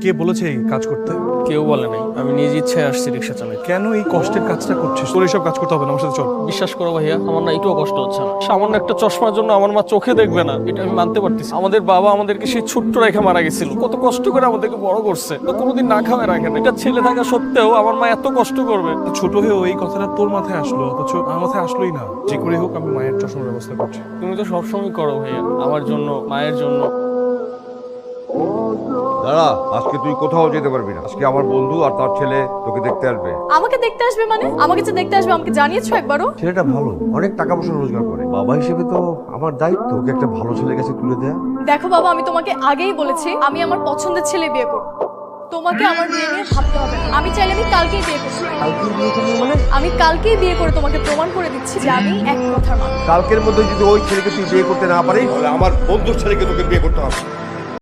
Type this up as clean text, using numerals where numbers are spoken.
কে বলেছে এই কাজ করতে? কেউ বলে নাই, আমি নিজ ইচ্ছায় আসছি রিক্সা চালাই। কেন এই কষ্টের কাজটা করছিস? তোর এইসব কাজ করতে হবে না, আমার সাথে চল। বিশ্বাস করো ভাইয়া, আমার না একটুও কষ্ট হচ্ছে না। সামান্য একটা চশমার জন্য আমার মা চোখে দেখবে না, এটা আমি মানতে পারতেছি। আমাদের বাবা আমাদেরকে সেই ছোট্ট রেখা মারা গেছিল, কত কষ্ট করে আমাদেরকে বড় করছে, তো কোনোদিন না খাওয়ায় রাখে না। এটা ছেলে থাকা সত্ত্বেও আমার মা এত কষ্ট করবে। ছোট হয়েও এই কথাটা তোর মাথায় আসলো, অথচ আমার মাথায় আসলোই না। যে করে হোক আমি মায়ের চশমার ব্যবস্থা করছি। তুমি তো সবসময় করো ভাইয়া, আমার জন্য, মায়ের জন্য। দাঁড়া, আজকে তুই কোথাও যেতে পারবি না। আজকে আমার বন্ধু আর তার ছেলে তোকে দেখতে আসবে। আমাকে দেখতে আসবে মানে? আমাকে যে দেখতে আসবে আমাকে জানিয়েছো একবারও? ছেলেটা ভালো, অনেক টাকা পয়সা রোজগার করে। বাবা হিসেবে তো আমার দায়িত্ব ওকে একটা ভালো ছেলের কাছে তুলে দেয়া। দেখো বাবা, আমি তোমাকে আগেই বলেছি আমি আমার পছন্দের ছেলে বিয়ে করব। তোমাকে আমার বিয়ে নিয়ে ভাবতে হবে না। আমি চাইলে আমি কালকেই বিয়ে করতে পারি। কালকে বিয়ে করবি মানে? আমি কালকেই বিয়ে করে তোমাকে প্রমাণ করে দিচ্ছি যে আমি এক কথার মানুষ। কালকের মধ্যে যদি ওই ছেলেকে তুই বিয়ে করতে না পারিস তাহলে আমার বন্ধুর ছেলেকে তোকে বিয়ে করতে হবে।